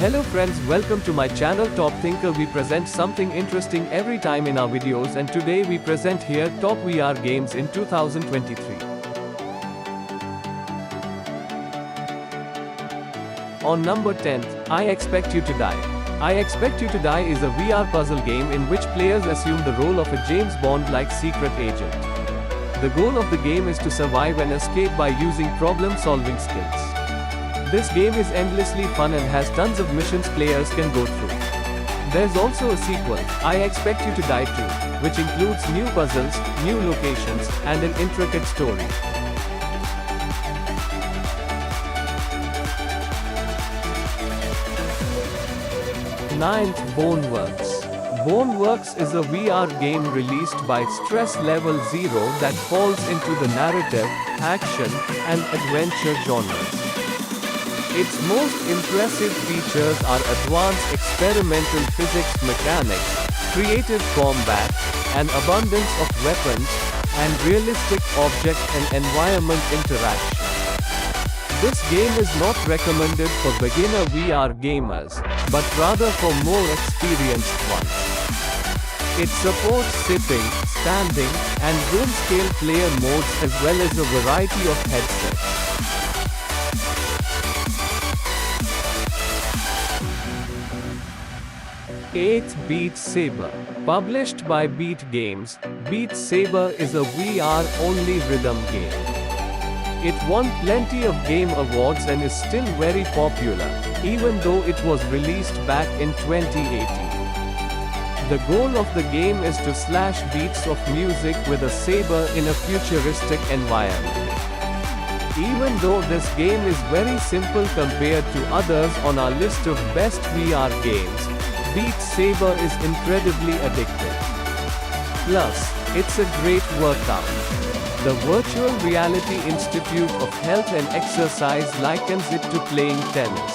Hello friends, welcome to my channel Top Thinker. We present something interesting every time in our videos, and today we present here top VR games in 2023. On number 10th, I Expect You to Die. I Expect You to Die is a VR puzzle game in which players assume the role of a James Bond-like secret agent. The goal of the game is to survive and escape by using problem-solving skills. This game is endlessly fun and has tons of missions players can go through. There's also a sequel, I Expect You to Die 2, which includes new puzzles, new locations, and an intricate story. Ninth, Boneworks. Boneworks is a VR game released by Stress Level Zero that falls into the narrative, action, and adventure genres. Its most impressive features are advanced experimental physics mechanics, creative combat, an abundance of weapons, and realistic object and environment interaction. This game is not recommended for beginner VR gamers, but rather for more experienced ones. It supports sitting, standing, and room-scale player modes as well as a variety of headsets. 8th, Beat Saber. Published by Beat Games, Beat Saber is a VR-only rhythm game. It won plenty of game awards and is still very popular, even though it was released back in 2018. The goal of the game is to slash beats of music with a saber in a futuristic environment. Even though this game is very simple compared to others on our list of best VR games, Beat Saber is incredibly addictive. Plus, it's a great workout. The Virtual Reality Institute of Health and Exercise likens it to playing tennis.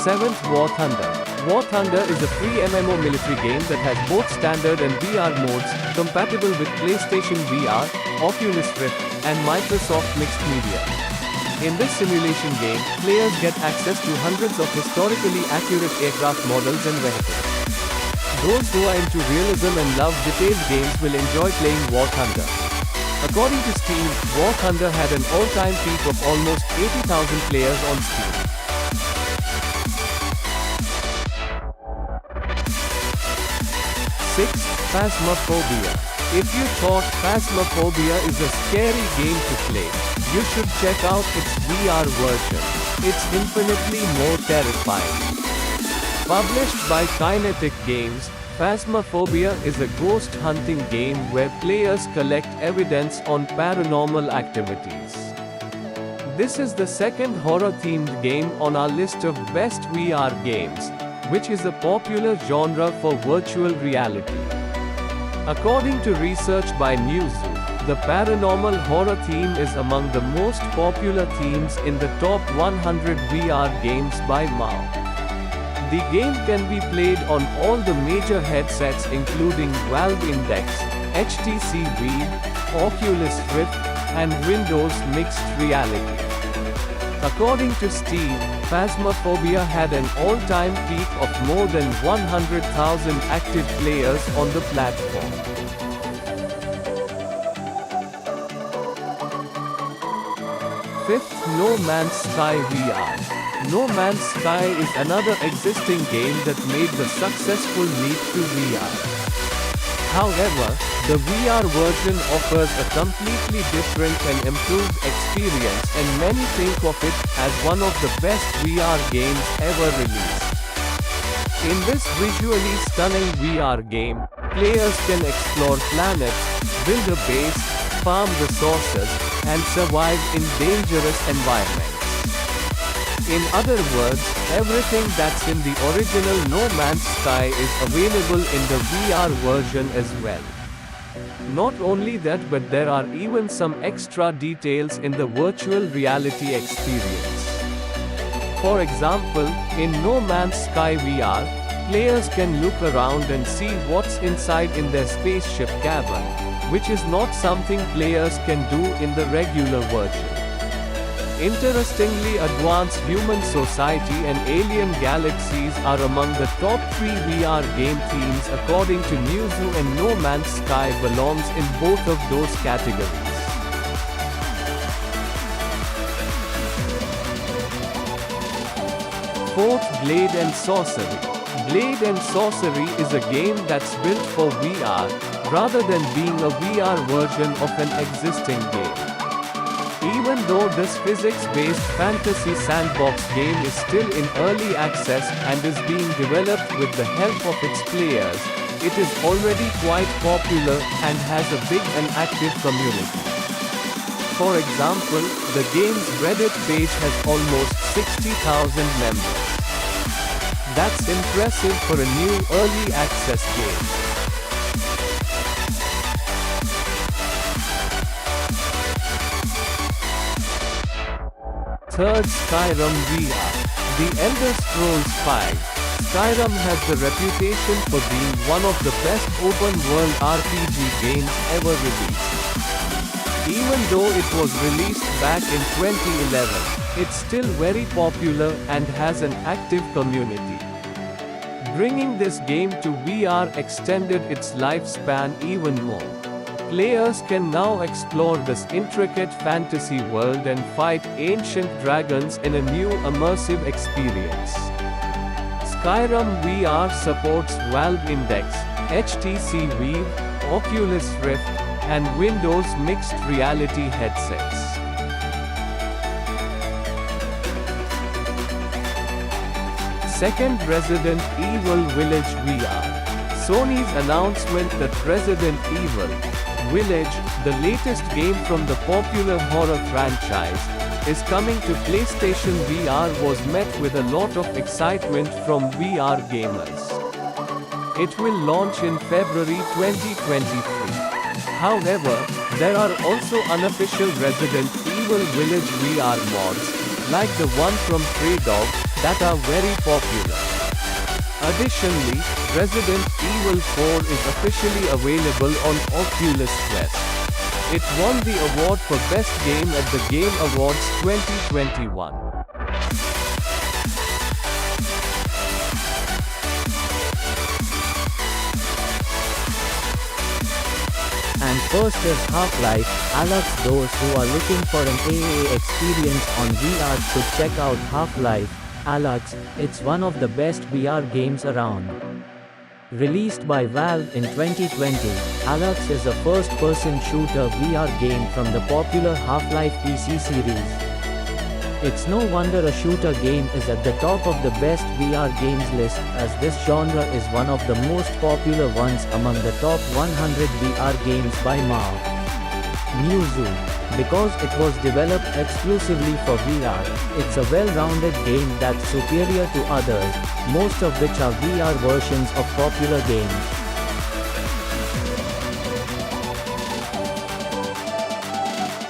7th, War Thunder. War Thunder is a free MMO military game that has both standard and VR modes, compatible with PlayStation VR, Oculus Rift, and Microsoft Mixed Media. In this simulation game, players get access to hundreds of historically accurate aircraft models and vehicles. Those who are into realism and love detailed games will enjoy playing War Thunder. According to Steam, War Thunder had an all-time peak of almost 80,000 players on Steam. 6th, Phasmophobia. If you thought Phasmophobia is a scary game to play, you should check out its VR version. It's infinitely more terrifying. Published by Kinetic Games, Phasmophobia is a ghost hunting game where players collect evidence on paranormal activities. This is the second horror-themed game on our list of best VR games, which is a popular genre for virtual reality. According to research by Newzoo, the paranormal horror theme is among the most popular themes in the top 100 VR games by Mao. The game can be played on all the major headsets including Valve Index, HTC Vive, Oculus Rift, and Windows Mixed Reality. According to Steam, Phasmophobia had an all-time peak of more than 100,000 active players on the platform. 5th, No Man's Sky VR. No Man's Sky is another existing game that made the successful leap to VR. However, the VR version offers a completely different and improved experience, and many think of it as one of the best VR games ever released. In this visually stunning VR game, players can explore planets, build a base, farm resources, and survive in dangerous environments. In other words, everything that's in the original No Man's Sky is available in the VR version as well. Not only that, but there are even some extra details in the virtual reality experience. For example, in No Man's Sky VR, players can look around and see what's inside in their spaceship cabin, which is not something players can do in the regular version. Interestingly, Advanced Human Society and Alien Galaxies are among the top 3 VR game themes according to Newzoo, and No Man's Sky belongs in both of those categories. Fourth, Blade and Sorcery. Blade and Sorcery is a game that's built for VR, rather than being a VR version of an existing game. Even though this physics-based fantasy sandbox game is still in early access and is being developed with the help of its players, it is already quite popular and has a big and active community. For example, the game's Reddit page has almost 60,000 members. That's impressive for a new early access game. Third, Skyrim VR. The Elder Scrolls V: Skyrim has the reputation for being one of the best open-world RPG games ever released. Even though it was released back in 2011, it's still very popular and has an active community. Bringing this game to VR extended its lifespan even more. Players can now explore this intricate fantasy world and fight ancient dragons in a new immersive experience. Skyrim VR supports Valve Index, HTC Vive, Oculus Rift, and Windows Mixed Reality headsets. Second, Resident Evil Village VR. Sony's announcement that Resident Evil Village, the latest game from the popular horror franchise, is coming to PlayStation VR was met with a lot of excitement from VR gamers. It will launch in February 2023. However, there are also unofficial Resident Evil Village VR mods, like the one from Stray Dog, that are very popular. Additionally, Resident Evil 4 is officially available on Oculus Quest. It won the award for Best Game at the Game Awards 2021. And first is Half-Life: Alyx. Those who are looking for an AAA experience on VR should check out Half-Life: Alyx. It's one of the best VR games around. Released by Valve in 2020, Alyx is a first-person shooter VR game from the popular Half-Life PC series. It's no wonder a shooter game is at the top of the best VR games list, as this genre is one of the most popular ones among the top 100 VR games by Mark Newzoo. Because it was developed exclusively for VR, it's a well-rounded game that's superior to others, most of which are VR versions of popular games.